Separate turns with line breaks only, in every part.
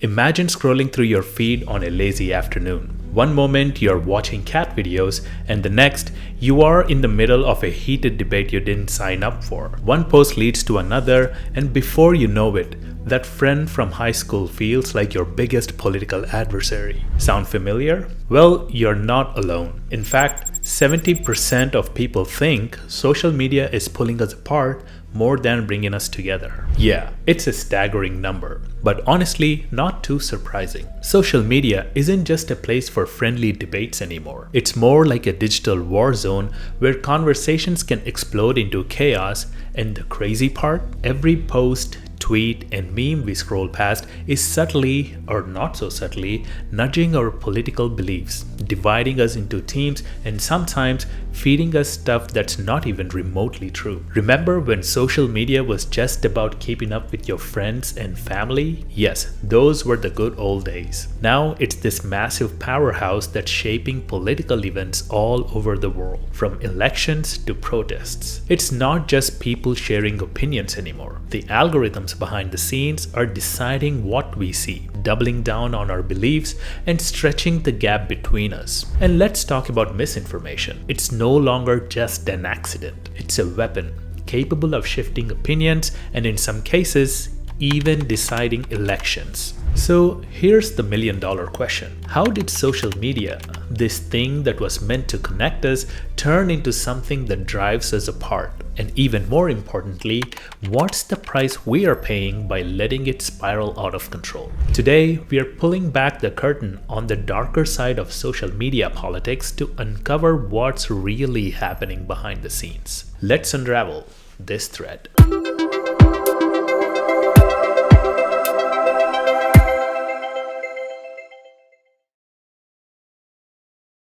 Imagine scrolling through your feed on a lazy afternoon. One moment you're watching cat videos, and the next you are in the middle of a heated debate you didn't sign up for. One post leads to another, and before you know it, that friend from high school feels like your biggest political adversary. Sound familiar? Well, you're not alone. In fact, 70% of people think social media is pulling us apart more than bringing us together. Yeah, it's a staggering number, but honestly, not too surprising. Social media isn't just a place for friendly debates anymore. It's more like a digital war zone where conversations can explode into chaos, and the crazy part, every post, tweet, and meme we scroll past is subtly, or not so subtly, nudging our political beliefs, dividing us into teams, and sometimes feeding us stuff that's not even remotely true. Remember when social media was just about keeping up with your friends and family? Yes, those were the good old days. Now it's this massive powerhouse that's shaping political events all over the world, from elections to protests. It's not just people sharing opinions anymore. The algorithms behind the scenes are deciding what we see, doubling down on our beliefs, and stretching the gap between us. And let's talk about misinformation. It's no longer just an accident. It's a weapon capable of shifting opinions and, in some cases, even deciding elections. So here's the million-dollar question. How did social media, this thing that was meant to connect us, turn into something that drives us apart? And even more importantly, what's the price we are paying by letting it spiral out of control? Today, we are pulling back the curtain on the darker side of social media politics to uncover what's really happening behind the scenes. Let's unravel this thread.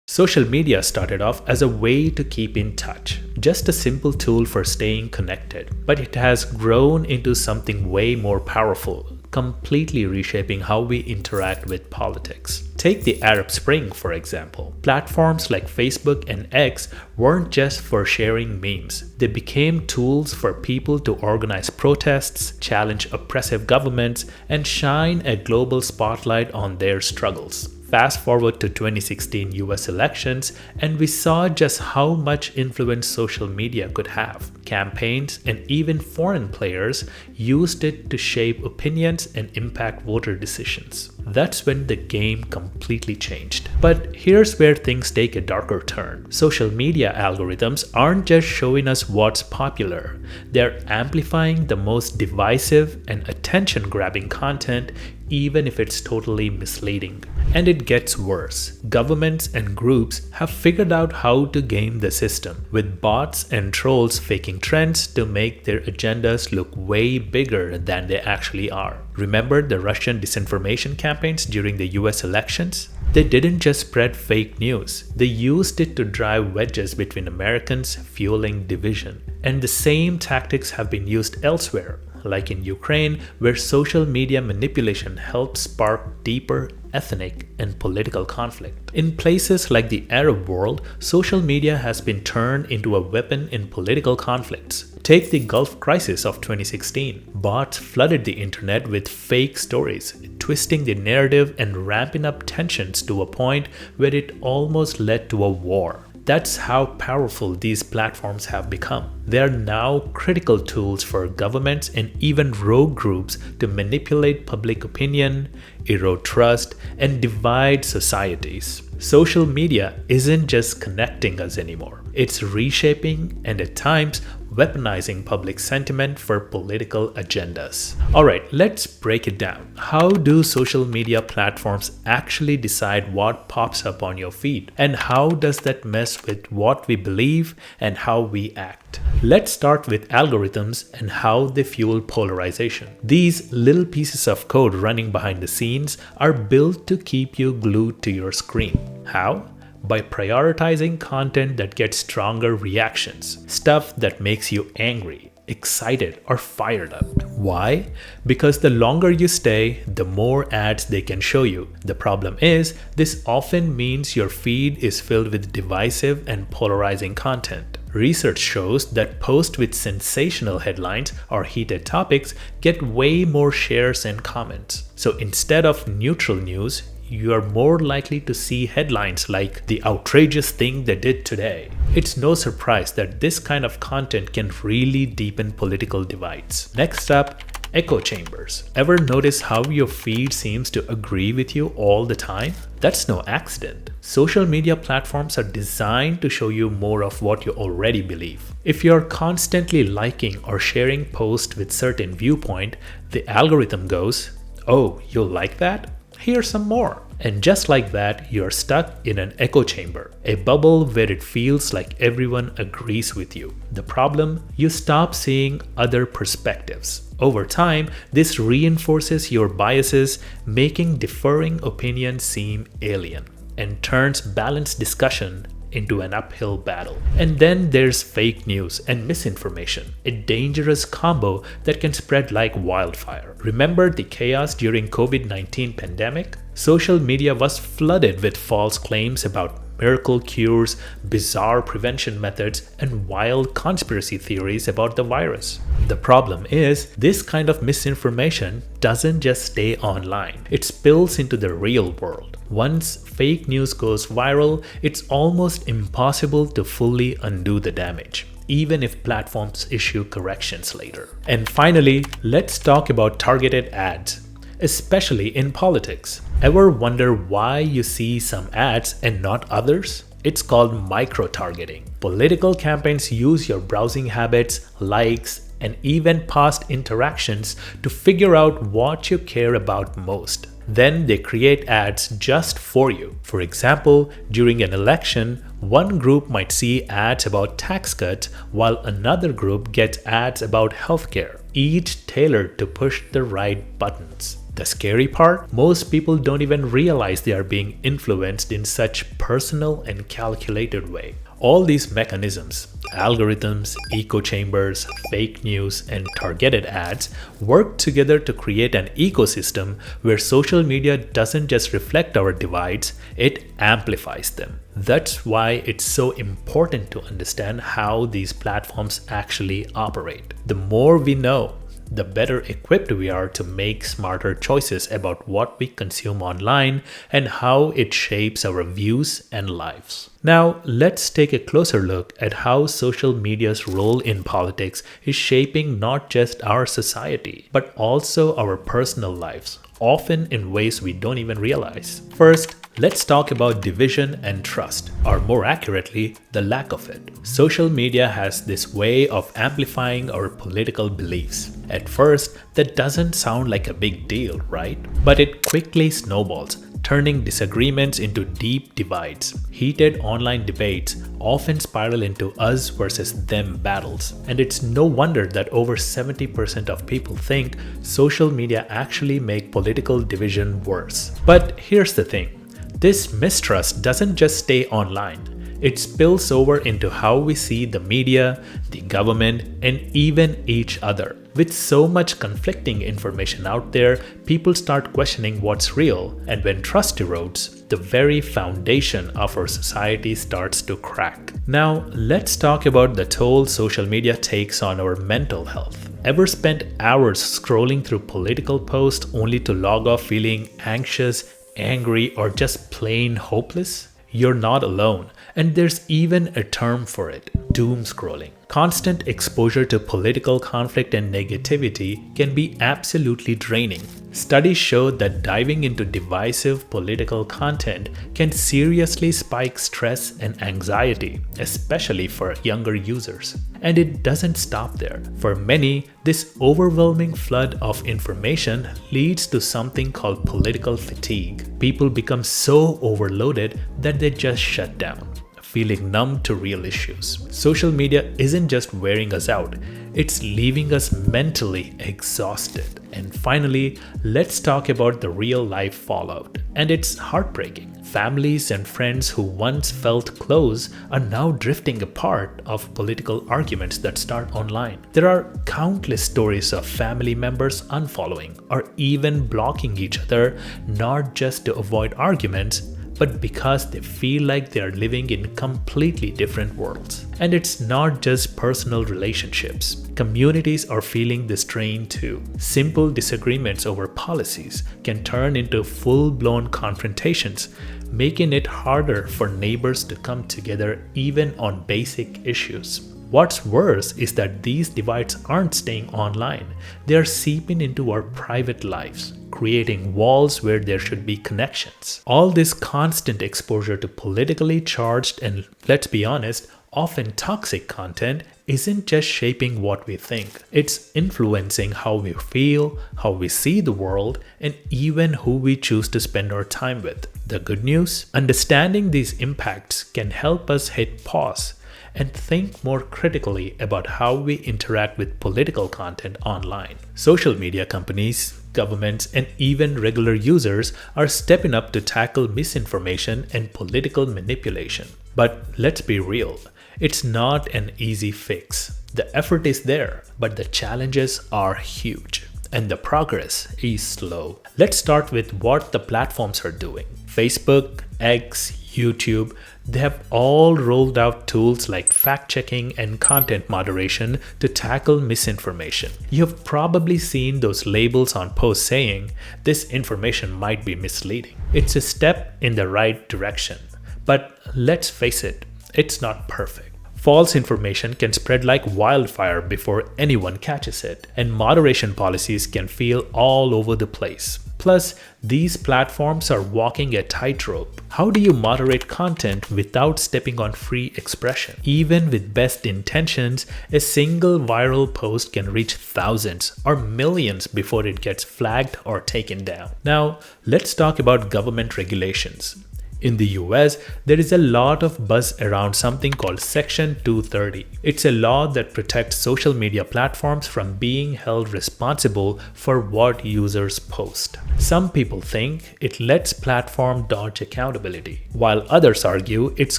Social media started off as a way to keep in touch, just a simple tool for staying connected. But it has grown into something way more powerful, completely reshaping how we interact with politics. Take the Arab Spring, for example. Platforms like Facebook and X weren't just for sharing memes. They became tools for people to organize protests, challenge oppressive governments, and shine a global spotlight on their struggles. Fast forward to 2016 US elections, and we saw just how much influence social media could have. Campaigns and even foreign players used it to shape opinions and impact voter decisions. That's when the game completely changed. But here's where things take a darker turn. Social media algorithms aren't just showing us what's popular, they're amplifying the most divisive and attention-grabbing content, even if it's totally misleading. And it gets worse. Governments and groups have figured out how to game the system, with bots and trolls faking trends to make their agendas look way bigger than they actually are. Remember the Russian disinformation campaigns during the US elections? They didn't just spread fake news, they used it to drive wedges between Americans, fueling division. And the same tactics have been used elsewhere, like in Ukraine, where social media manipulation helped spark deeper ethnic and political conflict. In places like the Arab world, social media has been turned into a weapon in political conflicts. Take the Gulf crisis of 2016. Bots flooded the internet with fake stories, twisting the narrative and ramping up tensions to a point where it almost led to a war. That's how powerful these platforms have become. They are now critical tools for governments and even rogue groups to manipulate public opinion, erode trust, and divide societies. Social media isn't just connecting us anymore. It's reshaping and at times weaponizing public sentiment for political agendas. Alright, let's break it down. How do social media platforms actually decide what pops up on your feed? And how does that mess with what we believe and how we act? Let's start with algorithms and how they fuel polarization. These little pieces of code running behind the scenes are built to keep you glued to your screen. How? By prioritizing content that gets stronger reactions, stuff that makes you angry, excited, or fired up. Why? Because the longer you stay, the more ads they can show you. The problem is, this often means your feed is filled with divisive and polarizing content. Research shows that posts with sensational headlines or heated topics get way more shares and comments. So instead of neutral news, you are more likely to see headlines like "the outrageous thing they did today." It's no surprise that this kind of content can really deepen political divides. Next up, echo chambers. Ever notice how your feed seems to agree with you all the time? That's no accident. Social media platforms are designed to show you more of what you already believe. If you're constantly liking or sharing posts with certain viewpoint, the algorithm goes, "Oh, you like that? Here's some more." And just like that, you're stuck in an echo chamber, a bubble where it feels like everyone agrees with you. The problem? You stop seeing other perspectives. Over time, this reinforces your biases, making differing opinions seem alien, and turns balanced discussion into an uphill battle. And then there's fake news and misinformation, a dangerous combo that can spread like wildfire. Remember the chaos during COVID-19 pandemic? Social media was flooded with false claims about miracle cures, bizarre prevention methods, and wild conspiracy theories about the virus. The problem is, this kind of misinformation doesn't just stay online, it spills into the real world. Once fake news goes viral, it's almost impossible to fully undo the damage, even if platforms issue corrections later. And finally, let's talk about targeted ads, especially in politics. Ever wonder why you see some ads and not others? It's called micro-targeting. Political campaigns use your browsing habits, likes, and even past interactions to figure out what you care about most. Then they create ads just for you. For example, during an election, one group might see ads about tax cuts while another group gets ads about healthcare, each tailored to push the right buttons. The scary part? Most people don't even realize they are being influenced in such personal and calculated way. All these mechanisms, algorithms, echo chambers, fake news, and targeted ads work together to create an ecosystem where social media doesn't just reflect our divides, it amplifies them. That's why it's so important to understand how these platforms actually operate. The more we know, the better equipped we are to make smarter choices about what we consume online and how it shapes our views and lives. Now, let's take a closer look at how social media's role in politics is shaping not just our society, but also our personal lives, often in ways we don't even realize. First, let's talk about division and trust, or more accurately, the lack of it. Social media has this way of amplifying our political beliefs. At first, that doesn't sound like a big deal, right? But it quickly snowballs, turning disagreements into deep divides. Heated online debates often spiral into us versus them battles. And it's no wonder that over 70% of people think social media actually make political division worse. But here's the thing. This mistrust doesn't just stay online. It spills over into how we see the media, the government, and even each other. With so much conflicting information out there, people start questioning what's real, and when trust erodes, the very foundation of our society starts to crack. Now, let's talk about the toll social media takes on our mental health. Ever spent hours scrolling through political posts only to log off feeling anxious, angry, or just plain hopeless? You're not alone, and there's even a term for it: doom scrolling. Constant exposure to political conflict and negativity can be absolutely draining. Studies show that diving into divisive political content can seriously spike stress and anxiety, especially for younger users. And it doesn't stop there. For many, this overwhelming flood of information leads to something called political fatigue. People become so overloaded that they just shut down, feeling numb to real issues. Social media isn't just wearing us out, it's leaving us mentally exhausted. And finally, let's talk about the real life fallout. And it's heartbreaking. Families and friends who once felt close are now drifting apart of political arguments that start online. There are countless stories of family members unfollowing or even blocking each other, not just to avoid arguments, but because they feel like they are living in completely different worlds. And it's not just personal relationships. Communities are feeling the strain too. Simple disagreements over policies can turn into full-blown confrontations, making it harder for neighbors to come together even on basic issues. What's worse is that these divides aren't staying online, they are seeping into our private lives, creating walls where there should be connections. All this constant exposure to politically charged and, let's be honest, often toxic content isn't just shaping what we think, it's influencing how we feel, how we see the world, and even who we choose to spend our time with. The good news? Understanding these impacts can help us hit pause and think more critically about how we interact with political content online. Social media companies, governments, and even regular users are stepping up to tackle misinformation and political manipulation. But let's be real, it's not an easy fix. The effort is there, but the challenges are huge, and the progress is slow. Let's start with what the platforms are doing. Facebook, X, YouTube, they have all rolled out tools like fact-checking and content moderation to tackle misinformation. You've probably seen those labels on posts saying, "This information might be misleading." It's a step in the right direction. But let's face it, it's not perfect. False information can spread like wildfire before anyone catches it, and moderation policies can feel all over the place. Plus, these platforms are walking a tightrope. How do you moderate content without stepping on free expression? Even with best intentions, a single viral post can reach thousands or millions before it gets flagged or taken down. Now, let's talk about government regulations. In the US, there is a lot of buzz around something called Section 230. It's a law that protects social media platforms from being held responsible for what users post. Some people think it lets platforms dodge accountability, while others argue it's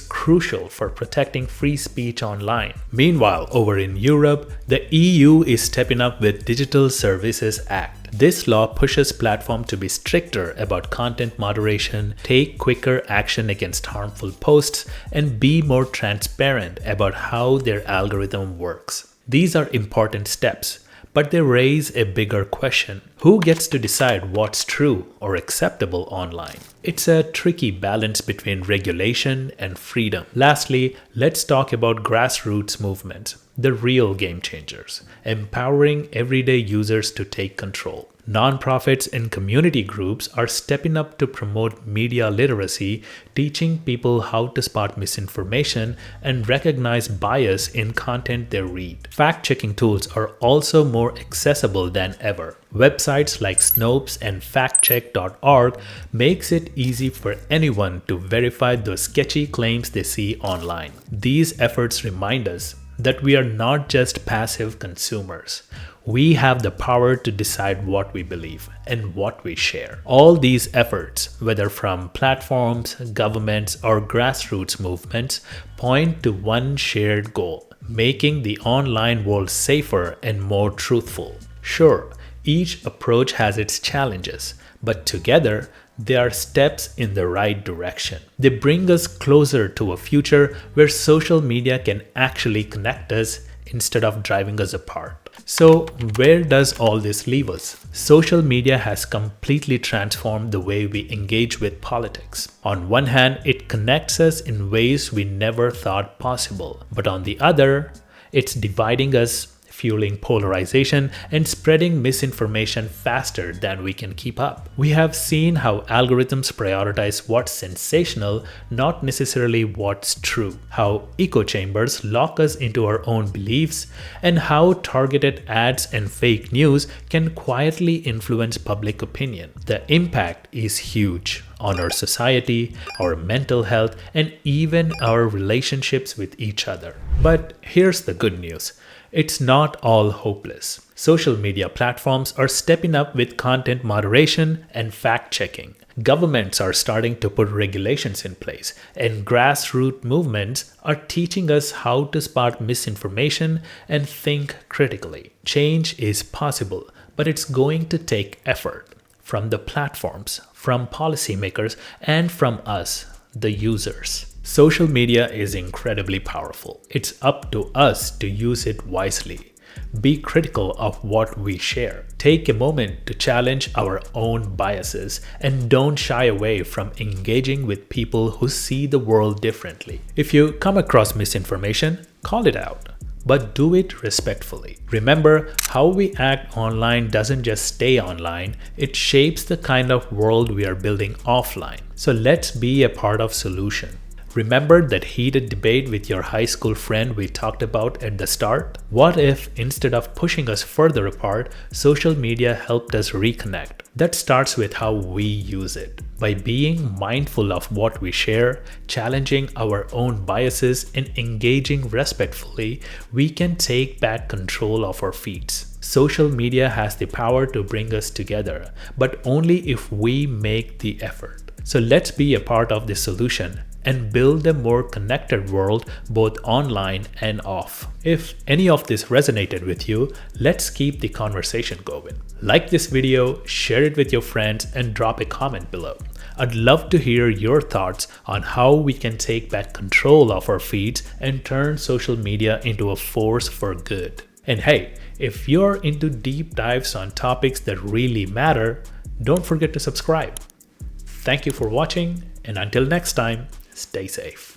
crucial for protecting free speech online. Meanwhile, over in Europe, the EU is stepping up with Digital Services Act. This law pushes platforms to be stricter about content moderation, take quicker action against harmful posts, and be more transparent about how their algorithm works. These are important steps, but they raise a bigger question. Who gets to decide what's true or acceptable online? It's a tricky balance between regulation and freedom. Lastly, let's talk about grassroots movements, the real game changers, empowering everyday users to take control. Nonprofits and community groups are stepping up to promote media literacy, teaching people how to spot misinformation and recognize bias in content they read. Fact-checking tools are also more accessible than ever. Websites like Snopes and factcheck.org makes it easy for anyone to verify those sketchy claims they see online. These efforts remind us that we are not just passive consumers. We have the power to decide what we believe and what we share. All these efforts, whether from platforms, governments, or grassroots movements, point to one shared goal: making the online world safer and more truthful. Sure, each approach has its challenges, but together, they are steps in the right direction. They bring us closer to a future where social media can actually connect us instead of driving us apart. So, where does all this leave us? Social media has completely transformed the way we engage with politics. On one hand, it connects us in ways we never thought possible. But on the other, it's dividing us, fueling polarization, and spreading misinformation faster than we can keep up. We have seen how algorithms prioritize what's sensational, not necessarily what's true, how echo chambers lock us into our own beliefs, and how targeted ads and fake news can quietly influence public opinion. The impact is huge on our society, our mental health, and even our relationships with each other. But here's the good news. It's not all hopeless. Social media platforms are stepping up with content moderation and fact-checking. Governments are starting to put regulations in place, and grassroots movements are teaching us how to spot misinformation and think critically. Change is possible, but it's going to take effort from the platforms, from policymakers, and from us, the users. Social media is incredibly powerful. It's up to us to use it wisely. Be critical of what we share. Take a moment to challenge our own biases and don't shy away from engaging with people who see the world differently. If you come across misinformation, call it out, but do it respectfully. Remember, how we act online doesn't just stay online, it shapes the kind of world we are building offline. So let's be a part of solution. Remember that heated debate with your high school friend we talked about at the start? What if, instead of pushing us further apart, social media helped us reconnect? That starts with how we use it. By being mindful of what we share, challenging our own biases, and engaging respectfully, we can take back control of our feeds. Social media has the power to bring us together, but only if we make the effort. So let's be a part of the solution and build a more connected world both online and off. If any of this resonated with you, let's keep the conversation going. Like this video, share it with your friends, and drop a comment below. I'd love to hear your thoughts on how we can take back control of our feeds and turn social media into a force for good. And hey, if you're into deep dives on topics that really matter, don't forget to subscribe. Thank you for watching, and until next time, stay safe.